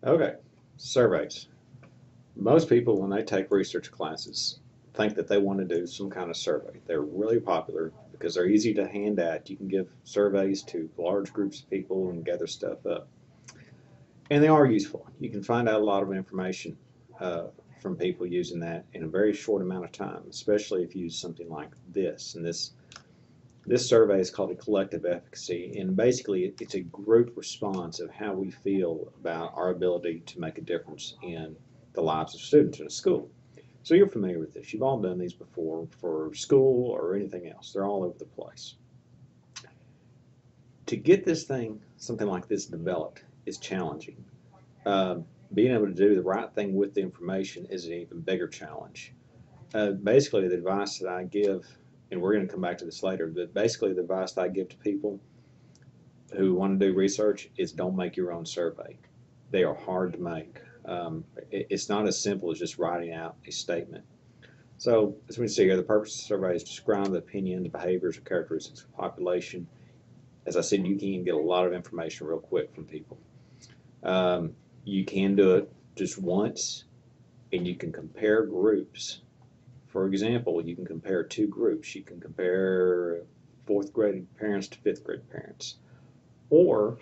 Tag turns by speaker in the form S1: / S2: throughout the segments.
S1: Okay, surveys. Most people, when they take research classes, think that they want to do some kind of survey. They're really popular because they're easy to hand out. You can give surveys to large groups of people and gather stuff up. And they are useful. You can find out a lot of information uh, from people using that in a very short amount of time, especially if you use something like this. And this survey is called a collective efficacy, and basically it's a group response of how we feel about our ability to make a difference in the lives of students in a school. So you're familiar with this. You've all done these before for school or anything else. They're all over the place. To get this thing, something like this developed, is challenging. Uh, Being able to do the right thing with the information is an even bigger challenge. Basically, the advice that I give, and we're going to come back to this later, but basically, the advice that I give to people who want to do research is don't make your own survey. They are hard to make. It's not as simple as just writing out a statement. So, as we see here, the purpose of the survey is to describe the opinion, the behaviors, or characteristics of the population. As I said, you can get a lot of information real quick from people. Um, you can do it just once, and you can compare groups. For example, you can compare two groups. You can compare fourth grade parents to fifth grade parents. Or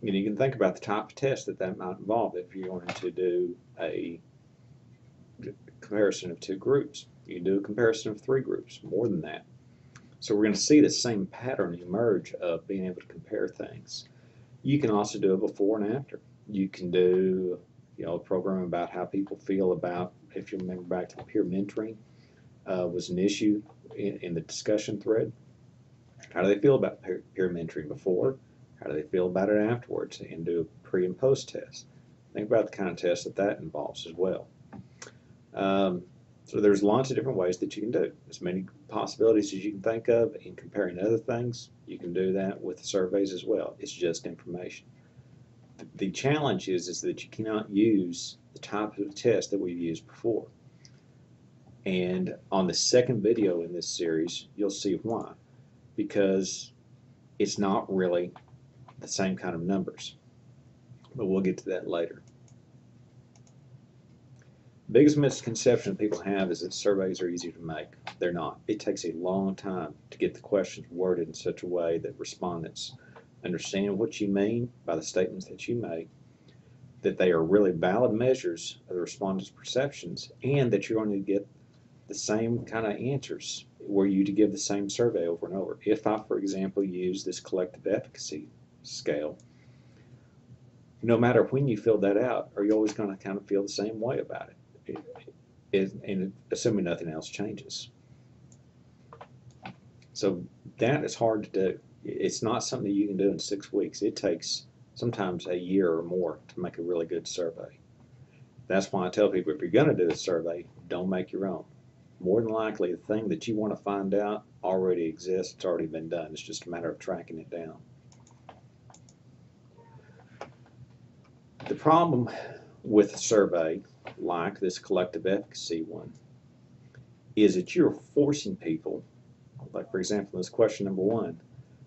S1: you can think about the type of test that might involve if you're going to do a comparison of two groups. You can do a comparison of three groups, more than that. So we're going to see the same pattern emerge of being able to compare things. You can also do a before and after. You can do a program about how people feel about, if you remember back to the peer mentoring, was an issue in the discussion thread. How do they feel about peer mentoring before? How do they feel about it afterwards? And do a pre and post test. Think about the kind of test that involves as well. Um, so there's lots of different ways that you can do. As many possibilities as you can think of in comparing other things, you can do that with surveys as well. It's just information. The challenge is that you cannot use the type of test that we've used before. And on the second video in this series, you'll see why. Because it's not really the same kind of numbers. But we'll get to that later. The biggest misconception people have is that surveys are easy to make. They're not. It takes a long time to get the questions worded in such a way that respondents understand what you mean by the statements that you make, that they are really valid measures of the respondent's perceptions, and that you're going to get the same kind of answers were you to give the same survey over and over. If I, for example, use this collective efficacy scale, no matter when you fill that out, are you always going to kind of feel the same way about and assuming nothing else changes. So that is hard to do. It's not something that you can do in 6 weeks. It takes sometimes a year or more to make a really good survey. That's why I tell people, if you're going to do a survey, don't make your own. More than likely, the thing that you want to find out already exists. It's already been done. It's just a matter of tracking it down. The problem with a survey like this collective efficacy one is that you're forcing people, like for example, this question number one,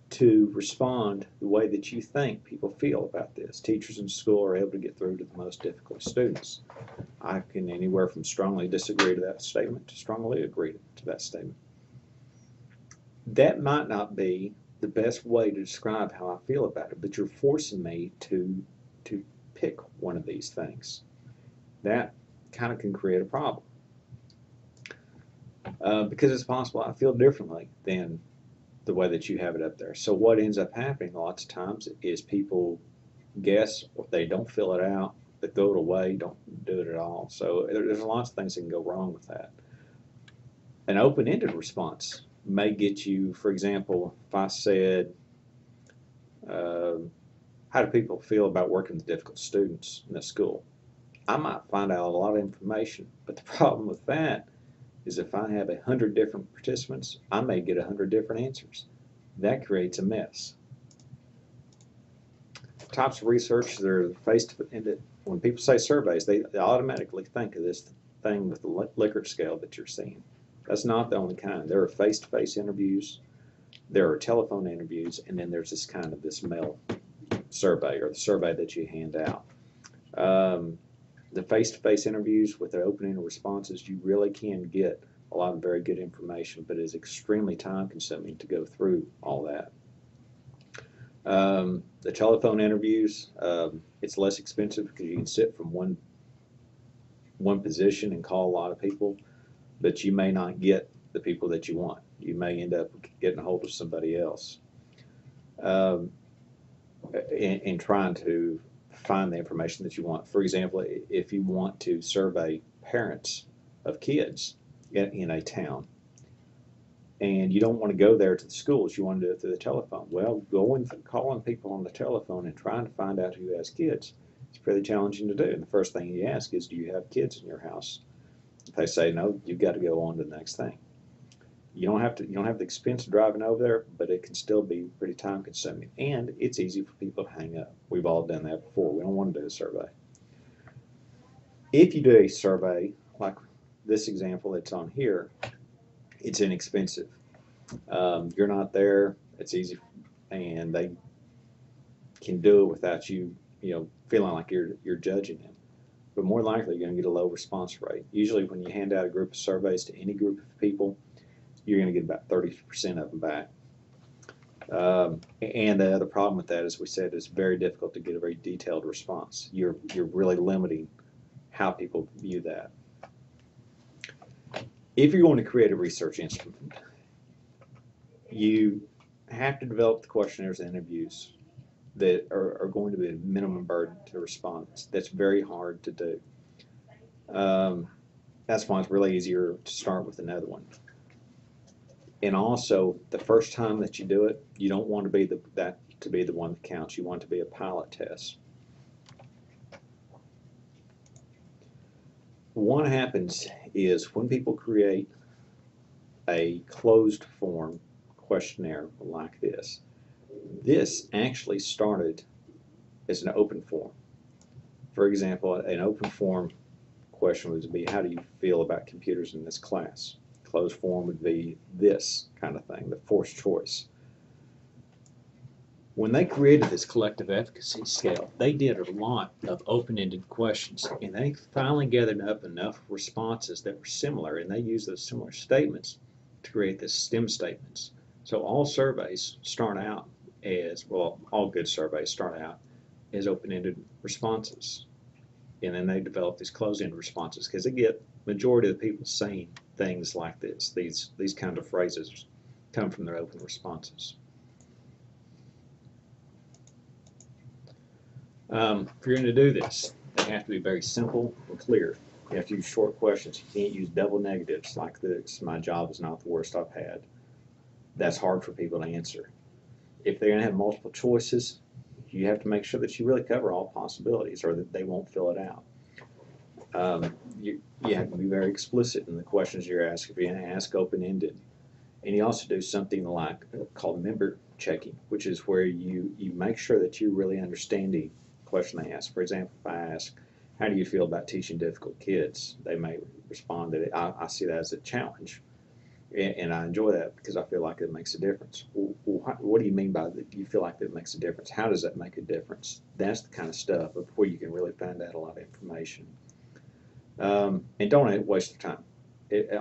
S1: to respond the way that you think people feel about this. Teachers in school are able to get through to the most difficult students. I can anywhere from strongly disagree to that statement to strongly agree to that statement. That might not be the best way to describe how I feel about it, but you're forcing me to pick one of these things. That kind of can create a problem. Because it's possible I feel differently than the way that you have it up there. So what ends up happening lots of times is people guess, or they don't fill it out, they throw it away, don't do it at all. So there's lots of things that can go wrong with that. An open-ended response may get you, for example, if I said, uh, how do people feel about working with difficult students in the school? I might find out a lot of information, but the problem with that is if I have 100 different participants, I may get 100 different answers. That creates a mess. Types of research that are when people say surveys, they automatically think of this thing with the Likert scale that you're seeing. That's not the only kind. There are face-to-face interviews, there are telephone interviews, and then there's this kind of this mail survey, or the survey that you hand out. Um, the face-to-face interviews with the open-ended responses, you really can get a lot of very good information, but it's extremely time-consuming to go through all that. The telephone interviews, it's less expensive because you can sit from one position and call a lot of people, but you may not get the people that you want. You may end up getting a hold of somebody else. Um, in trying to find the information that you want. For example, if you want to survey parents of kids in a town and you don't want to go there to the schools, you want to do it through the telephone. Well, going calling people on the telephone and trying to find out who has kids is pretty challenging to do. And the first thing you ask is, do you have kids in your house? If they say no, you've got to go on to the next thing. You don't have the expense of driving over there, but it can still be pretty time consuming, and it's easy for people to hang up. We've all done that before. We don't want to do a survey. If you do a survey like this example that's on here, it's inexpensive. You're not there. It's easy, and they can do it without you, feeling like you're judging them. But more likely, you're going to get a low response rate. Usually, when you hand out a group of surveys to any group of people, you're going to get about 30% of them back. And the other problem with that, as we said, is very difficult to get a very detailed response. You're really limiting how people view that. If you're going to create a research instrument, you have to develop the questionnaires and interviews that are going to be a minimum burden to response. That's very hard to do. That's why it's really easier to start with another one. And also, the first time that you do it, you don't want to be the one that counts. You want it to be a pilot test. What happens is when people create a closed form questionnaire like this actually started as an open form. For example, an open form question would be, how do you feel about computers in this class? Closed form would be this kind of thing, the forced choice. When they created this collective efficacy scale, they did a lot of open-ended questions, and they finally gathered up enough responses that were similar, and they used those similar statements to create the STEM statements. So all surveys start out as, well, all good surveys start out as open-ended responses. And then they develop these closed-ended responses because they get majority of the people saying things like this. These kind of phrases come from their open responses. If you're going to do this, they have to be very simple and clear. You have to use short questions. You can't use double negatives like this. My job is not the worst I've had. That's hard for people to answer. If they're going to have multiple choices, you have to make sure that you really cover all possibilities or that they won't fill it out. You have to be very explicit in the questions you're asking. If you're going to ask open-ended. And you also do something like called member checking, which is where you make sure that you're really understanding the question they ask. For example, if I ask, how do you feel about teaching difficult kids? They may respond that I see that as a challenge. And I enjoy that because I feel like it makes a difference. Well, what do you mean by that? You feel like that makes a difference? How does that make a difference? That's the kind of stuff of where you can really find out a lot of information. And don't waste your time.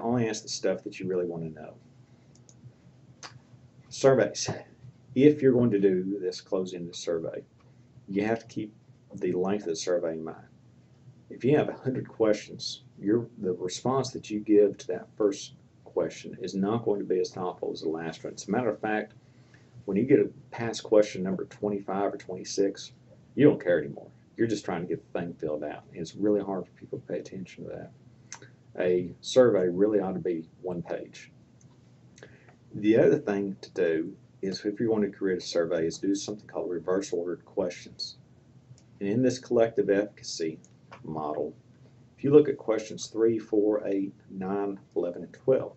S1: Only ask the stuff that you really want to know. Surveys. If you're going to do this closed-ended survey, you have to keep the length of the survey in mind. If you have 100 questions, the response that you give to that first question is not going to be as thoughtful as the last one. As a matter of fact, when you get past question number 25 or 26, you don't care anymore. You're just trying to get the thing filled out. And it's really hard for people to pay attention to that. A survey really ought to be one page. The other thing to do is, if you want to create a survey, is do something called reverse ordered questions. And in this collective efficacy model, if you look at questions 3, 4, 8, 9, 11, and 12,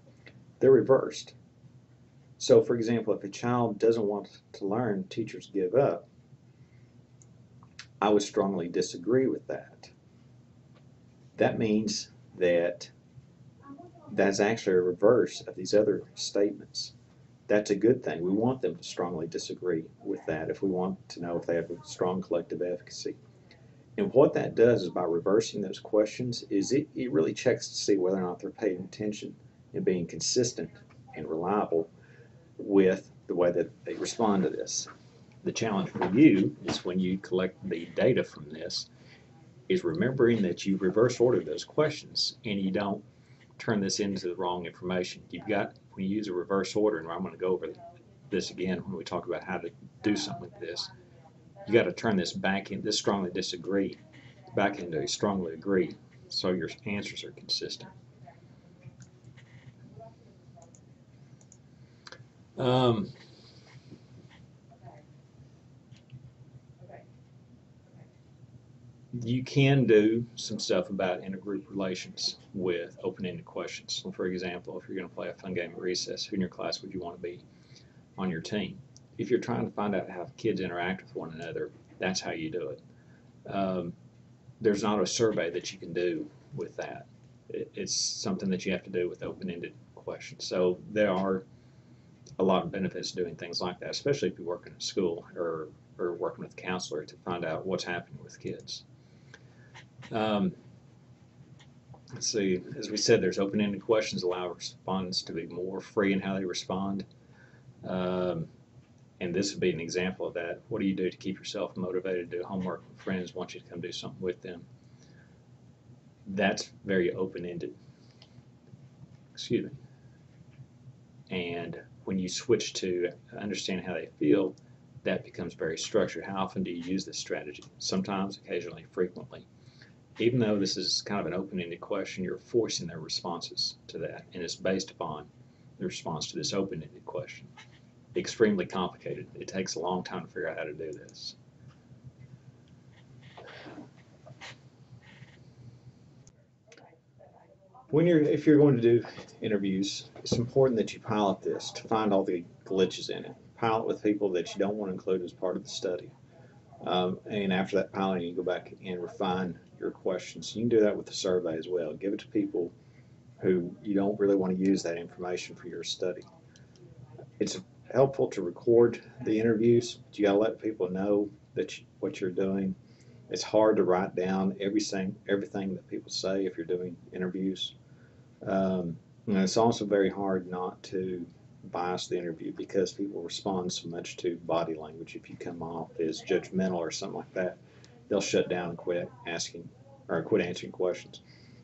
S1: they're reversed. So, for example, if a child doesn't want to learn, teachers give up, I would strongly disagree with that. That means that that's actually a reverse of these other statements. That's a good thing. We want them to strongly disagree with that if we want to know if they have a strong collective efficacy. And what that does is by reversing those questions is it really checks to see whether or not they're paying attention and being consistent and reliable with the way that they respond to this. The challenge for you is when you collect the data from this is remembering that you reverse order those questions and you don't turn this into the wrong information. When you use a reverse order, and I'm going to go over this again when we talk about how to do something like this, you got to turn this back in, this strongly disagree, back into a strongly agree, so your answers are consistent. You can do some stuff about intergroup relations with open-ended questions. So for example, if you're going to play a fun game at recess, who in your class would you want to be on your team? If you're trying to find out how kids interact with one another, that's how you do it. There's not a survey that you can do with that. It's something that you have to do with open-ended questions. So there are a lot of benefits to doing things like that, especially if you work in a school or working with a counselor to find out what's happening with kids. Let's see, as we said, there's open-ended questions allow respondents to be more free in how they respond. And this would be an example of that. What do you do to keep yourself motivated to do homework when friends want you to come do something with them? That's very open-ended. Excuse me. And when you switch to understand how they feel, that becomes very structured. How often do you use this strategy? Sometimes, occasionally, frequently. Even though this is kind of an open-ended question, you're forcing their responses to that, and it's based upon the response to this open-ended question. Extremely complicated. It takes a long time to figure out how to do this. If you're going to do interviews, it's important that you pilot this to find all the glitches in it. Pilot with people that you don't want to include as part of the study. And after that piloting, you go back and refine your questions. You can do that with the survey as well. Give it to people who you don't really want to use that information for your study. It's helpful to record the interviews, but you got to let people know that what you're doing. It's hard to write down everything that people say if you're doing interviews. And it's also very hard not to bias the interview because people respond so much to body language. If you come off as judgmental or something like that, they'll shut down and quit answering questions.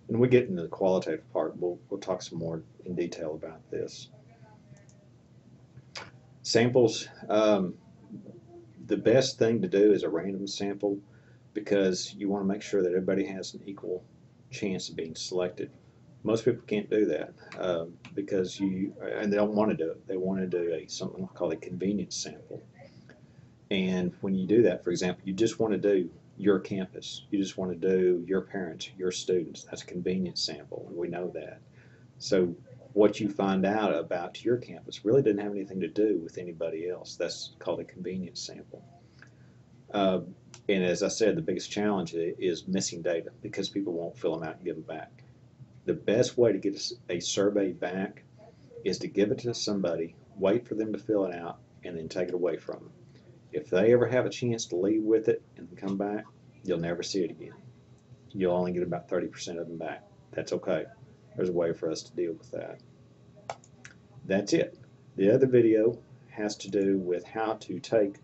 S1: And we get into the qualitative part. We'll talk some more in detail about this. Samples. The best thing to do is a random sample because you want to make sure that everybody has an equal chance of being selected. Most people can't do that because and they don't want to do it. They want to do something called a convenience sample. And when you do that, for example, you just want to do your campus. You just want to do your parents, your students. That's a convenience sample, and we know that. So what you find out about your campus really didn't have anything to do with anybody else. That's called a convenience sample. And as I said, the biggest challenge is missing data because people won't fill them out and give them back. The best way to get a survey back is to give it to somebody, wait for them to fill it out, and then take it away from them. If they ever have a chance to leave with it and come back, you'll never see it again. You'll only get about 30% of them back. That's okay. There's a way for us to deal with that. That's it. The other video has to do with how to take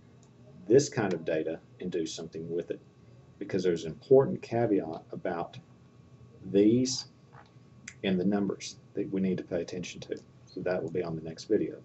S1: this kind of data and do something with it, because there's an important caveat about these and the numbers that we need to pay attention to. So that will be on the next video.